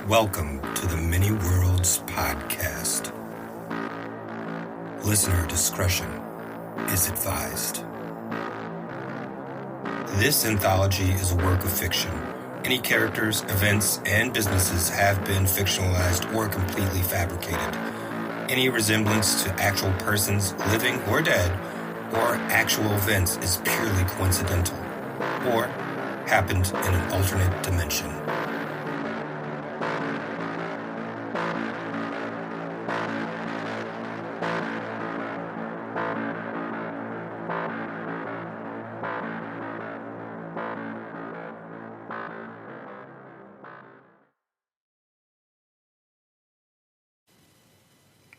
Welcome to the Many Worlds Podcast. Listener discretion is advised. This anthology is a work of fiction. Any characters, events, and businesses have been fictionalized or completely fabricated. Any resemblance to actual persons, living or dead, or actual events is purely coincidental, or happened in an alternate dimension.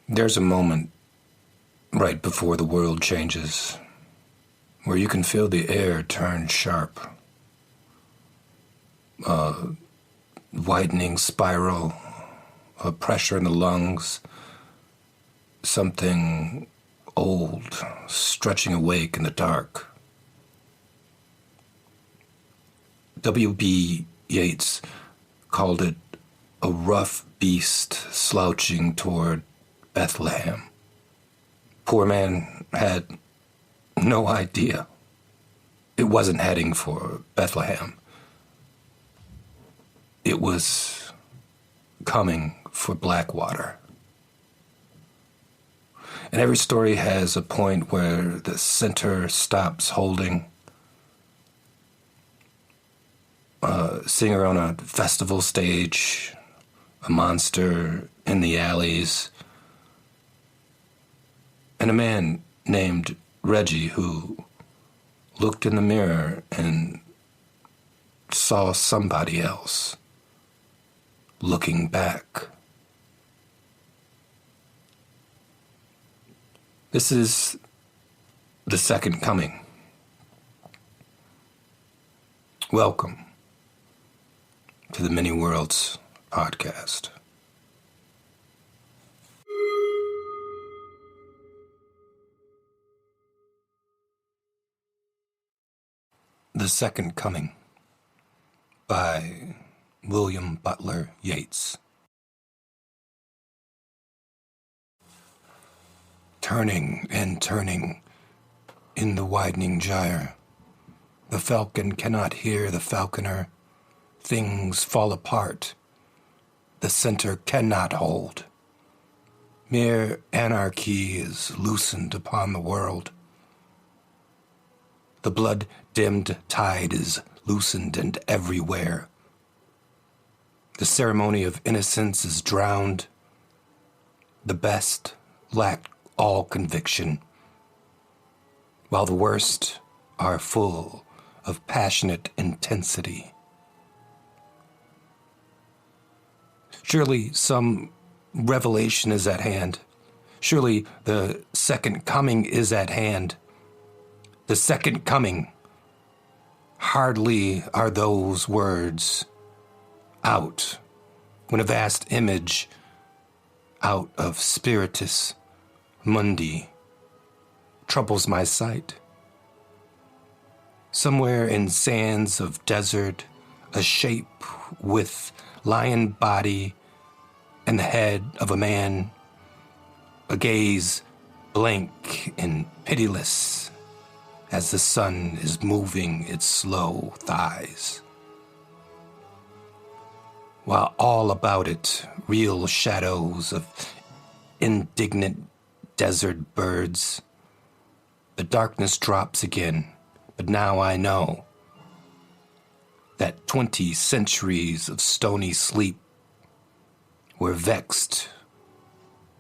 There's a moment right before the world changes where you can feel the air turn sharp. A widening spiral, a pressure in the lungs, something old stretching awake in the dark. W.B. Yeats called it a rough beast slouching toward Bethlehem. Poor man had no idea. It wasn't heading for Bethlehem. It was coming for Blackwater. And every story has a point where the center stops holding. A singer on a festival stage, a monster in the alleys, and a man named Reggie who looked in the mirror and saw somebody else looking back. This is the second coming. Welcome to the Many Worlds Podcast. The Second Coming by William Butler Yeats. Turning and turning in the widening gyre, the falcon cannot hear the falconer. Things fall apart. The center cannot hold. Mere anarchy is loosened upon the world. The blood-dimmed tide is loosened and everywhere. The ceremony of innocence is drowned. The best lack all conviction, while the worst are full of passionate intensity. Surely some revelation is at hand. Surely the second coming is at hand. The second coming. Hardly are those words out when a vast image out of Spiritus Mundi troubles my sight. Somewhere in sands of desert, a shape with lion body and the head of a man, a gaze blank and pitiless as the sun is moving its slow thighs. While all about it, real shadows of indignant desert birds. The darkness drops again, but now I know that 20 centuries of stony sleep were vexed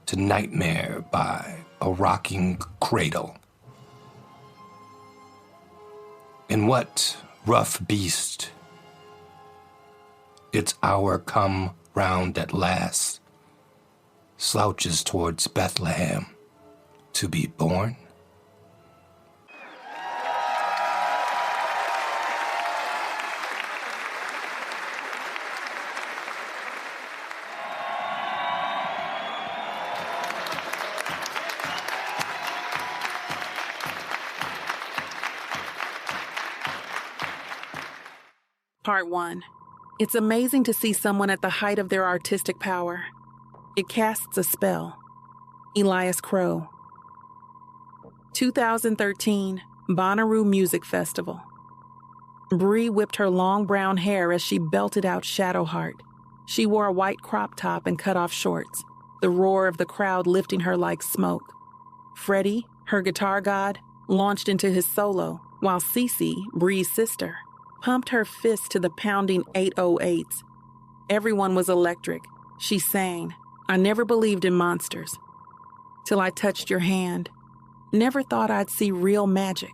to nightmare by a rocking cradle. And what rough beast, its hour come round at last, slouches towards Bethlehem to be born? Part 1. It's amazing to see someone at the height of their artistic power. It casts a spell. Elias Crow. 2013 Bonnaroo Music Festival. Brie whipped her long brown hair as she belted out Shadowheart. She wore a white crop top and cut-off shorts, the roar of the crowd lifting her like smoke. Freddie, her guitar god, launched into his solo, while Cece, Brie's sister, pumped her fist to the pounding 808s. Everyone was electric. She sang, "I never believed in monsters. Till I touched your hand. Never thought I'd see real magic.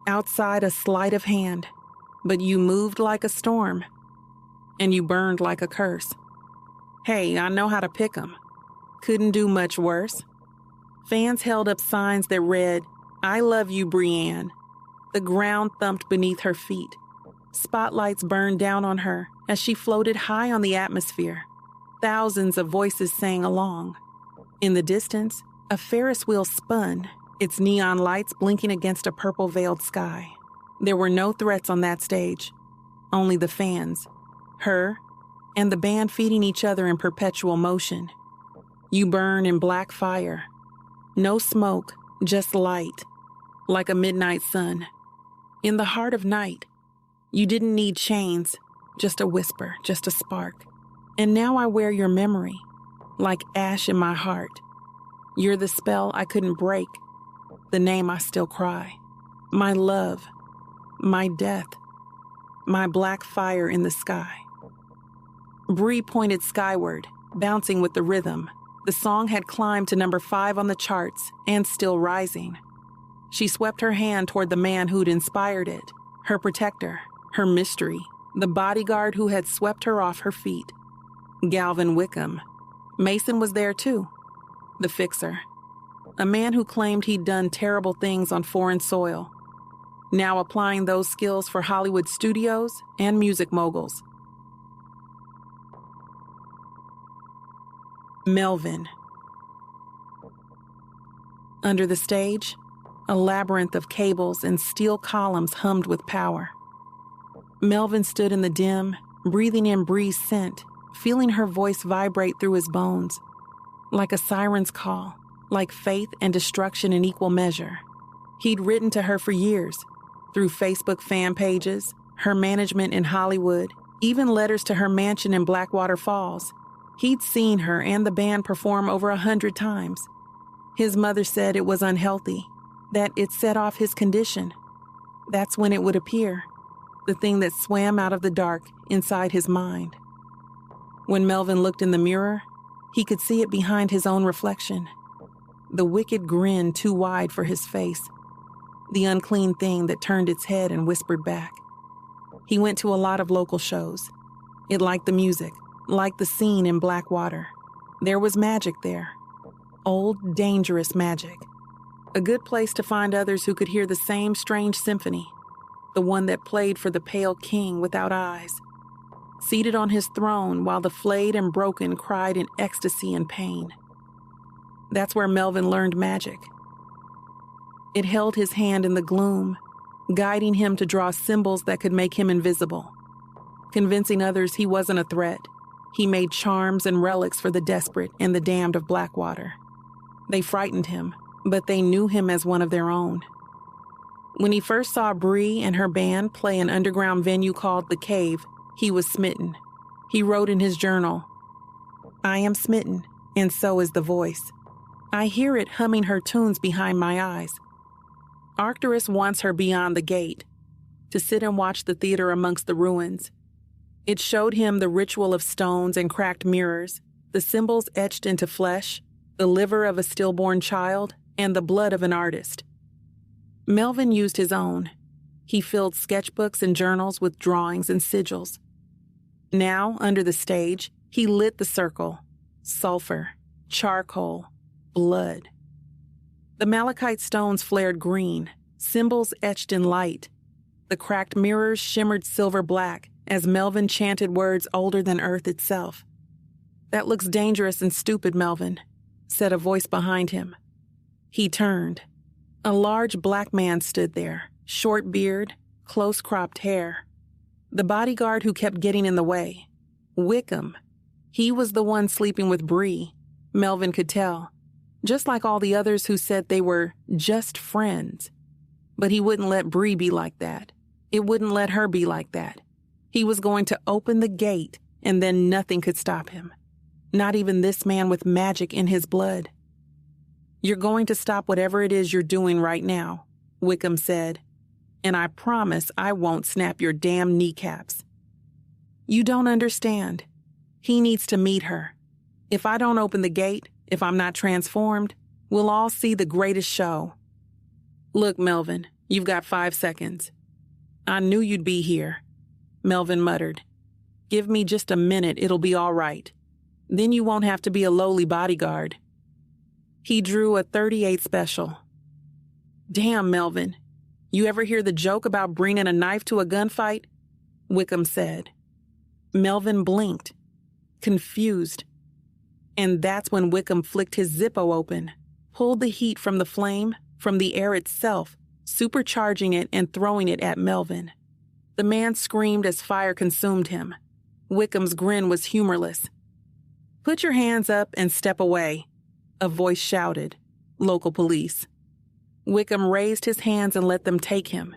Outside a sleight of hand, but you moved like a storm, and you burned like a curse. Hey, I know how to pick 'em. Couldn't do much worse." Fans held up signs that read, "I love you, Brianna." The ground thumped beneath her feet. Spotlights burned down on her as she floated high on the atmosphere. Thousands of voices sang along. In the distance, a Ferris wheel spun, its neon lights blinking against a purple-veiled sky. There were no threats on that stage, only the fans, her, and the band feeding each other in perpetual motion. You burn in black fire. No smoke, just light, like a midnight sun. In the heart of night, you didn't need chains, just a whisper, just a spark. And now I wear your memory, like ash in my heart. You're the spell I couldn't break, the name I still cry. My love, my death, my black fire in the sky. Brie pointed skyward, bouncing with the rhythm. The song had climbed to number 5 on the charts and still rising. She swept her hand toward the man who'd inspired it, her protector, her mystery, the bodyguard who had swept her off her feet. Galvin Wickham. Mason was there too. The fixer. A man who claimed he'd done terrible things on foreign soil, now applying those skills for Hollywood studios and music moguls. Melvin. Under the stage, a labyrinth of cables and steel columns hummed with power. Melvin stood in the dim, breathing in Brie's scent, feeling her voice vibrate through his bones, like a siren's call, like faith and destruction in equal measure. He'd written to her for years, through Facebook fan pages, her management in Hollywood, even letters to her mansion in Blackwater Falls. He'd seen her and the band perform over 100 times. His mother said it was unhealthy, that it set off his condition. That's when it would appear, the thing that swam out of the dark inside his mind. When Melvin looked in the mirror, he could see it behind his own reflection. The wicked grin too wide for his face. The unclean thing that turned its head and whispered back. He went to a lot of local shows. It liked the music, liked the scene in Blackwater. There was magic there. Old, dangerous magic. A good place to find others who could hear the same strange symphony. The one that played for the pale king without eyes. Seated on his throne while the flayed and broken cried in ecstasy and pain. That's where Melvin learned magic. It held his hand in the gloom, guiding him to draw symbols that could make him invisible. Convincing others he wasn't a threat, he made charms and relics for the desperate and the damned of Blackwater. They frightened him, but they knew him as one of their own. When he first saw Brie and her band play an underground venue called The Cave, he was smitten. He wrote in his journal, "I am smitten, and so is the voice. I hear it humming her tunes behind my eyes." Arcturus wants her beyond the gate, to sit and watch the theater amongst the ruins. It showed him the ritual of stones and cracked mirrors, the symbols etched into flesh, the liver of a stillborn child, and the blood of an artist. Melvin used his own. He filled sketchbooks and journals with drawings and sigils. Now, under the stage, he lit the circle. Sulfur, charcoal, blood. The malachite stones flared green, symbols etched in light. The cracked mirrors shimmered silver black as Melvin chanted words older than Earth itself. "That looks dangerous and stupid, Melvin," said a voice behind him. He turned. A large black man stood there, short beard, close-cropped hair. The bodyguard who kept getting in the way. Wickham. He was the one sleeping with Brie, Melvin could tell, just like all the others who said they were just friends. But he wouldn't let Brie be like that. It wouldn't let her be like that. He was going to open the gate, and then nothing could stop him. Not even this man with magic in his blood. "You're going to stop whatever it is you're doing right now," Wickham said, "and I promise I won't snap your damn kneecaps." "You don't understand. He needs to meet her. If I don't open the gate, if I'm not transformed, we'll all see the greatest show." "Look, Melvin, you've got 5 seconds." "I knew you'd be here," Melvin muttered. "Give me just a minute, it'll be all right. Then you won't have to be a lowly bodyguard." He drew a .38 special. "Damn, Melvin. You ever hear the joke about bringing a knife to a gunfight?" Wickham said. Melvin blinked, confused. And that's when Wickham flicked his Zippo open, pulled the heat from the flame, from the air itself, supercharging it and throwing it at Melvin. The man screamed as fire consumed him. Wickham's grin was humorless. "Put your hands up and step away," a voice shouted. Local police. Wickham raised his hands and let them take him.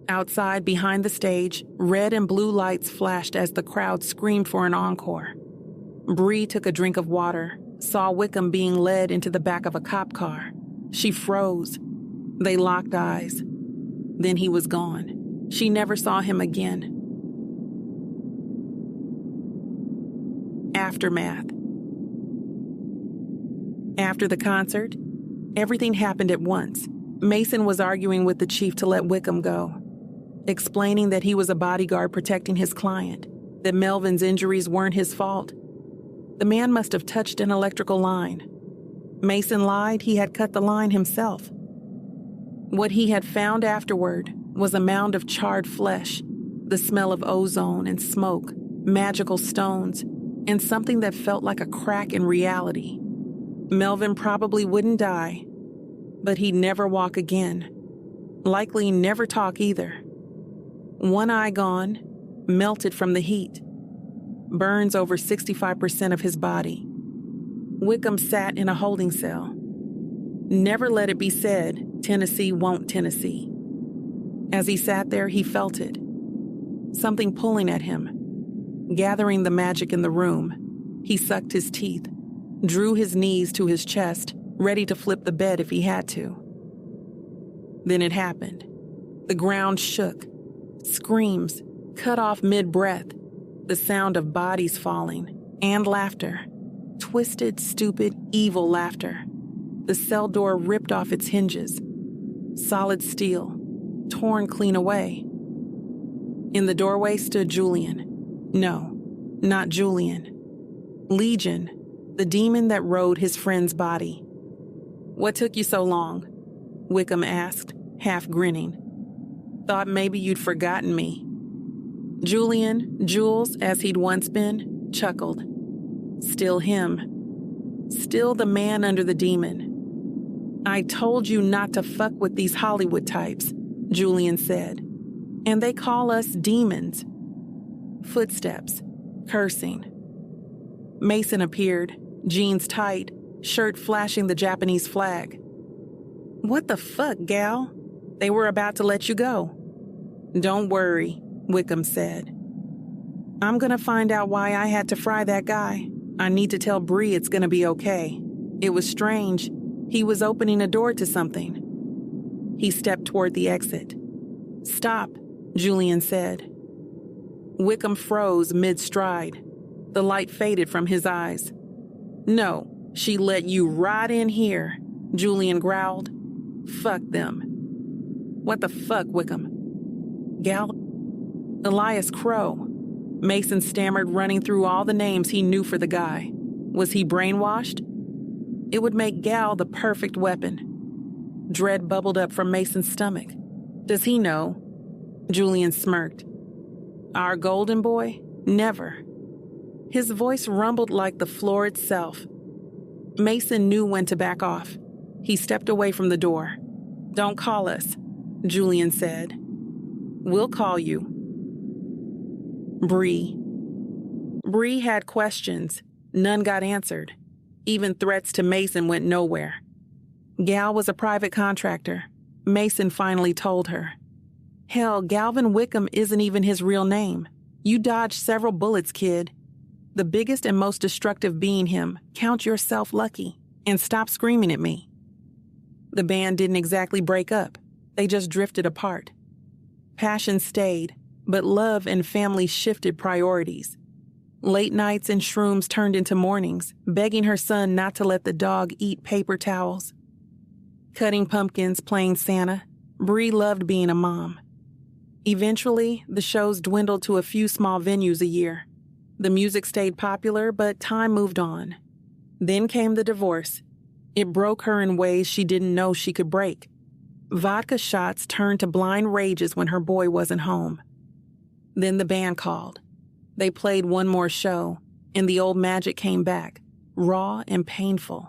Outside, behind the stage, red and blue lights flashed as the crowd screamed for an encore. Brie took a drink of water, saw Wickham being led into the back of a cop car. She froze. They locked eyes. Then he was gone. She never saw him again. Aftermath. After the concert, everything happened at once. Mason was arguing with the chief to let Wickham go, explaining that he was a bodyguard protecting his client, that Melvin's injuries weren't his fault. The man must have touched an electrical line. Mason lied he had cut the line himself. What he had found afterward was a mound of charred flesh, the smell of ozone and smoke, magical stones, and something that felt like a crack in reality. Melvin probably wouldn't die, but he'd never walk again. Likely never talk either. One eye gone, melted from the heat. Burns over 65% of his body. Wickham sat in a holding cell. Never let it be said, Tennessee won't Tennessee. As he sat there, he felt it. Something pulling at him, gathering the magic in the room. He sucked his teeth, drew his knees to his chest, ready to flip the bed if he had to. Then it happened. The ground shook. Screams, cut off mid-breath. The sound of bodies falling, and laughter. Twisted, stupid, evil laughter. The cell door ripped off its hinges. Solid steel, torn clean away. In the doorway stood Julian. No, not Julian. Legion, the demon that rode his friend's body. "What took you so long?" Wickham asked, half grinning. "Thought maybe you'd forgotten me." Julian, Jules, as he'd once been, chuckled. Still him. Still the man under the demon. "I told you not to fuck with these Hollywood types," Julian said. "And they call us demons." Footsteps. Cursing. Mason appeared, jeans tight, shirt flashing the Japanese flag. "What the fuck, gal? They were about to let you go." "Don't worry," Wickham said. "I'm gonna find out why I had to fry that guy. I need to tell Brie it's gonna be okay. It was strange. He was opening a door to something." He stepped toward the exit. "Stop," Julian said. Wickham froze mid-stride. The light faded from his eyes. "No, she let you right in here," Julian growled. "Fuck them." "What the fuck, Wickham?" Elias Crow. Mason stammered, running through all the names he knew for the guy. Was he brainwashed? It would make Gal the perfect weapon. Dread bubbled up from Mason's stomach. "Does he know?" Julian smirked. "Our golden boy? Never." His voice rumbled like the floor itself. Mason knew when to back off. He stepped away from the door. "Don't call us," Julian said. "We'll call you." Brie. Brie had questions. None got answered. Even threats to Mason went nowhere. Gal was a private contractor. Mason finally told her. Hell, Galvin Wickham isn't even his real name. You dodged several bullets, kid. The biggest and most destructive being him. Count yourself lucky. And stop screaming at me. The band didn't exactly break up. They just drifted apart. Passion stayed, but love and family shifted priorities. Late nights and shrooms turned into mornings, begging her son not to let the dog eat paper towels. Cutting pumpkins, playing Santa, Brie loved being a mom. Eventually, the shows dwindled to a few small venues a year. The music stayed popular, but time moved on. Then came the divorce. It broke her in ways she didn't know she could break. Vodka shots turned to blind rages when her boy wasn't home. Then the band called. They played one more show, and the old magic came back, raw and painful.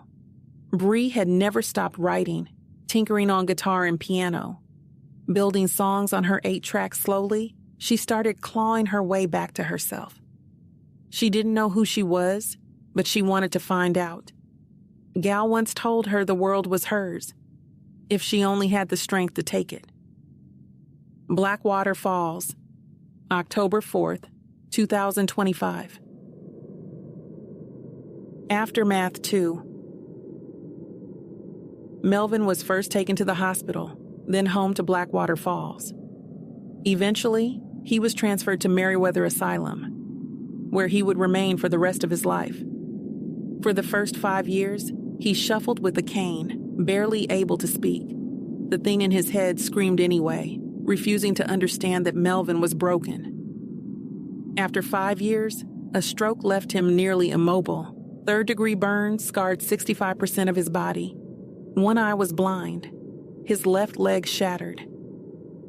Brie had never stopped writing, tinkering on guitar and piano. Building songs on her 8-track slowly, she started clawing her way back to herself. She didn't know who she was, but she wanted to find out. Gal once told her the world was hers, if she only had the strength to take it. Blackwater Falls, October 4th, 2025. Aftermath 2. Melvin was first taken to the hospital, then home to Blackwater Falls. Eventually, he was transferred to Meriwether Asylum, where he would remain for the rest of his life. For the first 5 years, he shuffled with a cane, barely able to speak. The thing in his head screamed anyway, refusing to understand that Melvin was broken. After 5 years, a stroke left him nearly immobile. Third-degree burns scarred 65% of his body. One eye was blind. His left leg shattered.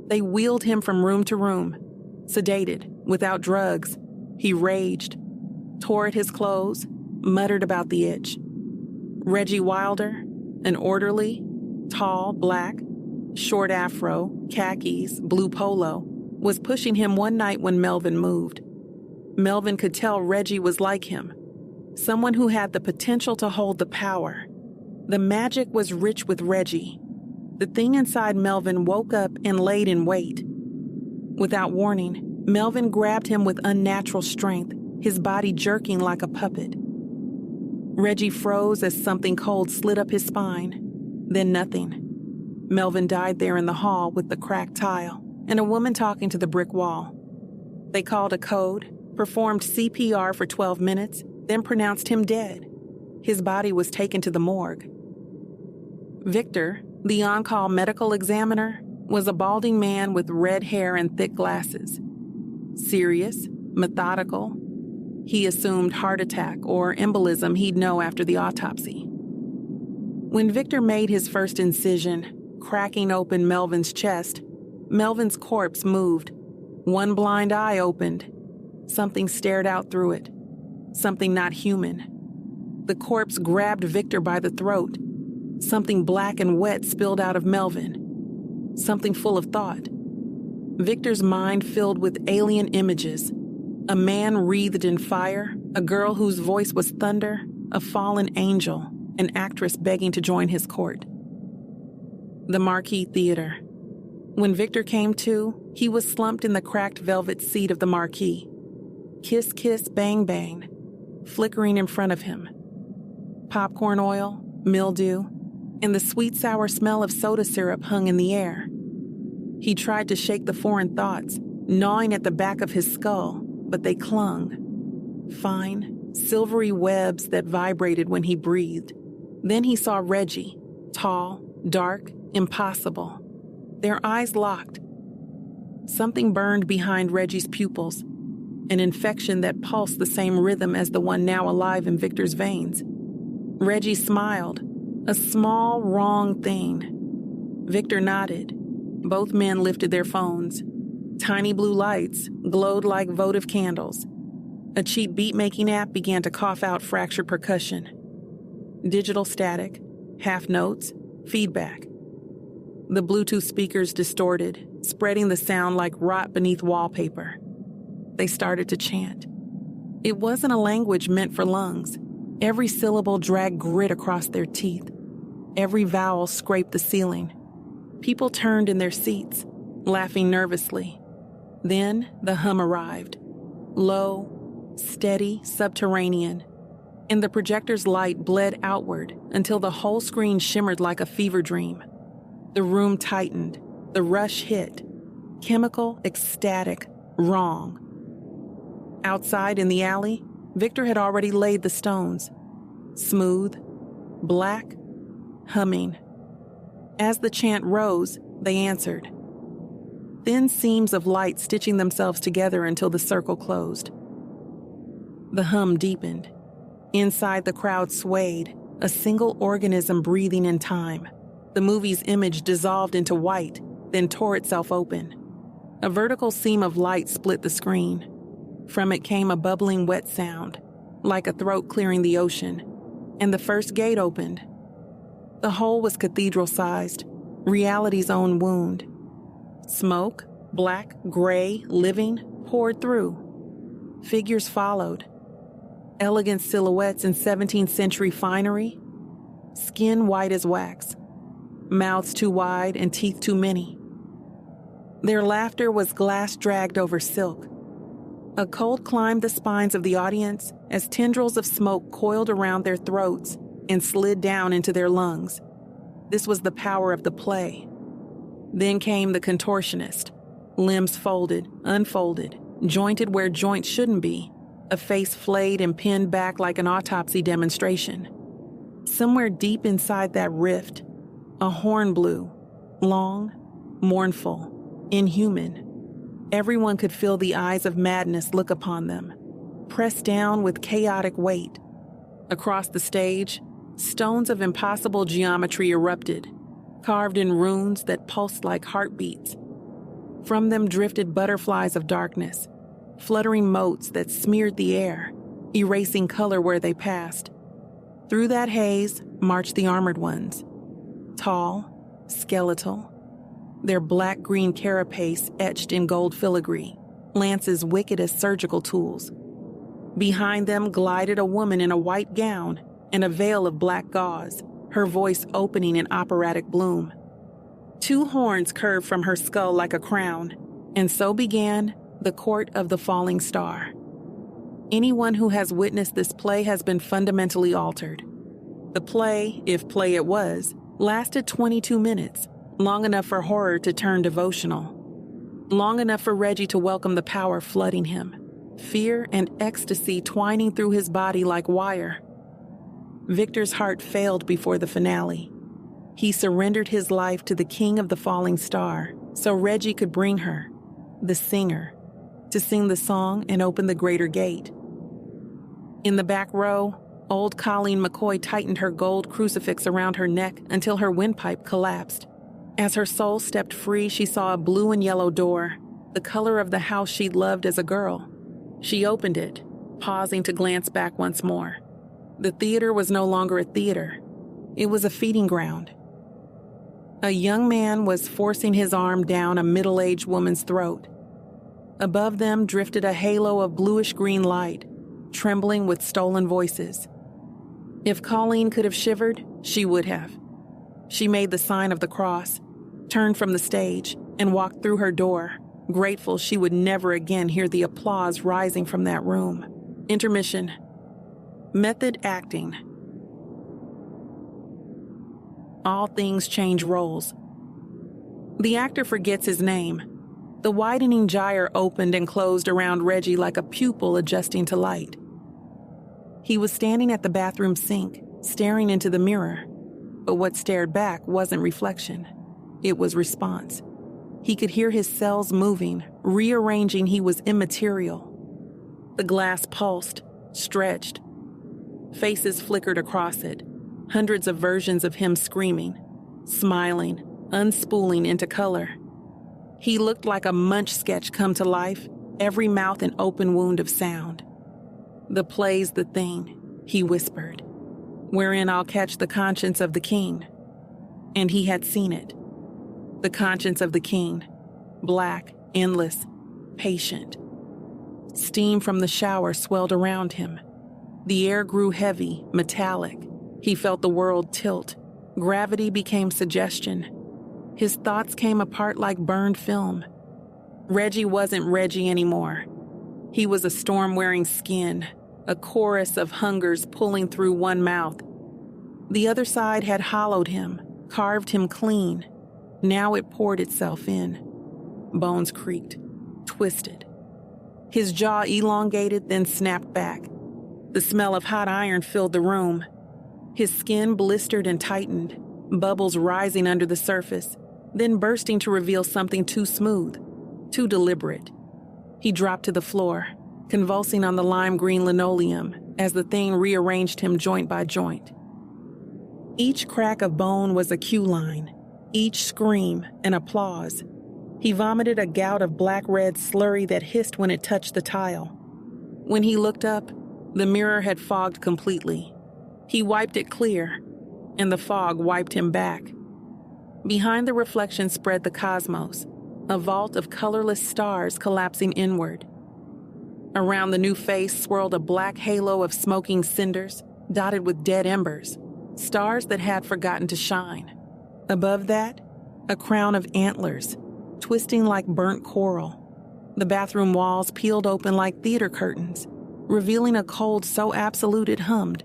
They wheeled him from room to room. Sedated, without drugs, he raged, tore at his clothes, muttered about the itch. Reggie Wilder, an orderly, tall, black, short afro, khakis, blue polo, was pushing him one night when Melvin moved. Melvin could tell Reggie was like him, someone who had the potential to hold the power. The magic was rich with Reggie. The thing inside Melvin woke up and laid in wait. Without warning, Melvin grabbed him with unnatural strength, his body jerking like a puppet. Reggie froze as something cold slid up his spine, then nothing. Melvin died there in the hall with the cracked tile and a woman talking to the brick wall. They called a code, performed CPR for 12 minutes, then pronounced him dead. His body was taken to the morgue. Victor, the on-call medical examiner, was a balding man with red hair and thick glasses. Serious, methodical. He assumed heart attack or embolism he'd know after the autopsy. When Victor made his first incision, cracking open Melvin's chest, Melvin's corpse moved. One blind eye opened. Something stared out through it. Something not human. The corpse grabbed Victor by the throat. Something black and wet spilled out of Melvin. Something full of thought. Victor's mind filled with alien images. A man wreathed in fire, a girl whose voice was thunder, a fallen angel, an actress begging to join his court. The Marquee Theater. When Victor came to, he was slumped in the cracked velvet seat of the marquee. Kiss, kiss, bang, bang, flickering in front of him. Popcorn oil, mildew, and the sweet-sour smell of soda syrup hung in the air. He tried to shake the foreign thoughts, gnawing at the back of his skull, but they clung. Fine, silvery webs that vibrated when he breathed. Then he saw Reggie, tall, dark, impossible. Their eyes locked. Something burned behind Reggie's pupils, an infection that pulsed the same rhythm as the one now alive in Victor's veins. Reggie smiled, a small, wrong thing. Victor nodded. Both men lifted their phones. Tiny blue lights glowed like votive candles. A cheap beat-making app began to cough out fractured percussion. Digital static, half notes, feedback. The Bluetooth speakers distorted, spreading the sound like rot beneath wallpaper. They started to chant. It wasn't a language meant for lungs. Every syllable dragged grit across their teeth. Every vowel scraped the ceiling. People turned in their seats, laughing nervously. Then the hum arrived. Low, steady, subterranean. And the projector's light bled outward until the whole screen shimmered like a fever dream. The room tightened. The rush hit. Chemical, ecstatic, wrong. Outside in the alley, Victor had already laid the stones. Smooth, black, humming. As the chant rose, they answered. Thin seams of light stitching themselves together until the circle closed. The hum deepened. Inside, the crowd swayed, a single organism breathing in time. The movie's image dissolved into white, then tore itself open. A vertical seam of light split the screen. From it came a bubbling wet sound, like a throat clearing the ocean, and the first gate opened. The hole was cathedral-sized, reality's own wound. Smoke, black, gray, living, poured through. Figures followed. Elegant silhouettes in 17th century finery. Skin white as wax. Mouths too wide and teeth too many. Their laughter was glass dragged over silk. A cold climbed the spines of the audience as tendrils of smoke coiled around their throats and slid down into their lungs. This was the power of the play. Then came the contortionist, limbs folded, unfolded, jointed where joints shouldn't be, a face flayed and pinned back like an autopsy demonstration. Somewhere deep inside that rift, a horn blew, long, mournful, inhuman. Everyone could feel the eyes of madness look upon them, pressed down with chaotic weight. Across the stage, stones of impossible geometry erupted, carved in runes that pulsed like heartbeats. From them drifted butterflies of darkness, fluttering motes that smeared the air, erasing color where they passed. Through that haze marched the armored ones, tall, skeletal, their black-green carapace etched in gold filigree, lances wicked as surgical tools. Behind them glided a woman in a white gown and a veil of black gauze, her voice opening in operatic bloom. 2 horns curved from her skull like a crown, and so began the Court of the Falling Star. Anyone who has witnessed this play has been fundamentally altered. The play, if play it was, lasted 22 minutes, long enough for horror to turn devotional, long enough for Reggie to welcome the power flooding him, fear and ecstasy twining through his body like wire. Victor's heart failed before the finale. He surrendered his life to the King of the Falling Star so Reggie could bring her, the singer, to sing the song and open the greater gate. In the back row, old Colleen McCoy tightened her gold crucifix around her neck until her windpipe collapsed. As her soul stepped free, she saw a blue and yellow door, the color of the house she'd loved as a girl. She opened it, pausing to glance back once more. The theater was no longer a theater. It was a feeding ground. A young man was forcing his arm down a middle-aged woman's throat. Above them drifted a halo of bluish-green light, trembling with stolen voices. If Colleen could have shivered, she would have. She made the sign of the cross, turned from the stage, and walked through her door, grateful she would never again hear the applause rising from that room. Intermission. Method acting. All things change roles. The actor forgets his name. The widening gyre opened and closed around Reggie like a pupil adjusting to light. He was standing at the bathroom sink, staring into the mirror. But what stared back wasn't reflection. It was response. He could hear his cells moving, rearranging. He was immaterial. The glass pulsed, stretched. Faces flickered across it. Hundreds of versions of him screaming, smiling, unspooling into color. He looked like a Munch sketch come to life, every mouth an open wound of sound. "The play's the thing," he whispered, "wherein I'll catch the conscience of the king." And he had seen it. The conscience of the king, black, endless, patient. Steam from the shower swelled around him. The air grew heavy, metallic. He felt the world tilt. Gravity became suggestion. His thoughts came apart like burned film. Reggie wasn't Reggie anymore. He was a storm-wearing skin, a chorus of hungers pulling through one mouth. The other side had hollowed him, carved him clean. Now it poured itself in. Bones creaked, twisted. His jaw elongated, then snapped back. The smell of hot iron filled the room. His skin blistered and tightened, bubbles rising under the surface, then bursting to reveal something too smooth, too deliberate. He dropped to the floor, convulsing on the lime green linoleum as the thing rearranged him joint by joint. Each crack of bone was a cue line, each scream an applause. He vomited a gout of black-red slurry that hissed when it touched the tile. When he looked up, the mirror had fogged completely. He wiped it clear, and the fog wiped him back. Behind the reflection spread the cosmos, a vault of colorless stars collapsing inward. Around the new face swirled a black halo of smoking cinders, dotted with dead embers, stars that had forgotten to shine. Above that, a crown of antlers, twisting like burnt coral. The bathroom walls peeled open like theater curtains, revealing a cold so absolute it hummed.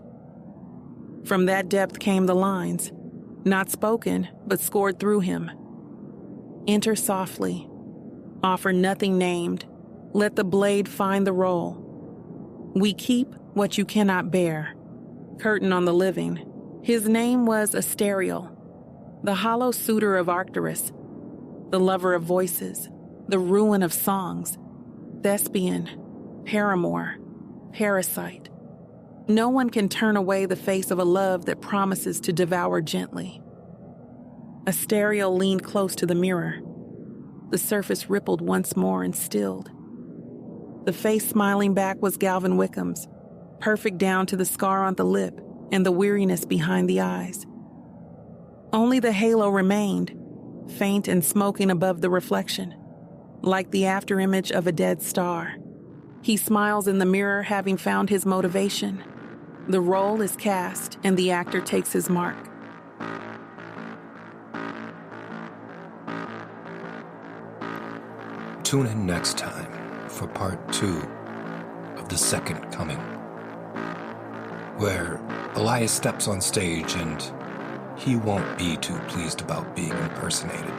From that depth came the lines, not spoken, but scored through him. Enter softly. Offer nothing named. Let the blade find the roll. We keep what you cannot bear. Curtain on the living. His name was Asterial, the hollow suitor of Arcturus, the lover of voices, the ruin of songs, thespian, paramour, parasite. No one can turn away the face of a love that promises to devour gently. Asterial leaned close to the mirror. The surface rippled once more and stilled. The face smiling back was Galvin Wickham's, perfect down to the scar on the lip and the weariness behind the eyes. Only the halo remained, faint and smoking above the reflection, like the afterimage of a dead star. He smiles in the mirror, having found his motivation. The role is cast, and the actor takes his mark. Tune in next time for part 2 of The Second Coming, where Elias steps on stage and he won't be too pleased about being impersonated.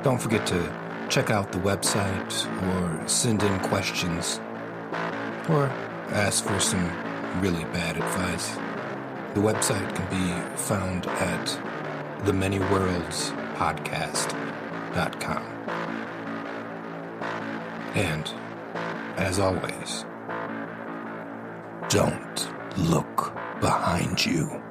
Don't forget to check out the website or send in questions or ask for some really bad advice. The website can be found at themanyworldspodcast.com. And, as always, don't look behind you.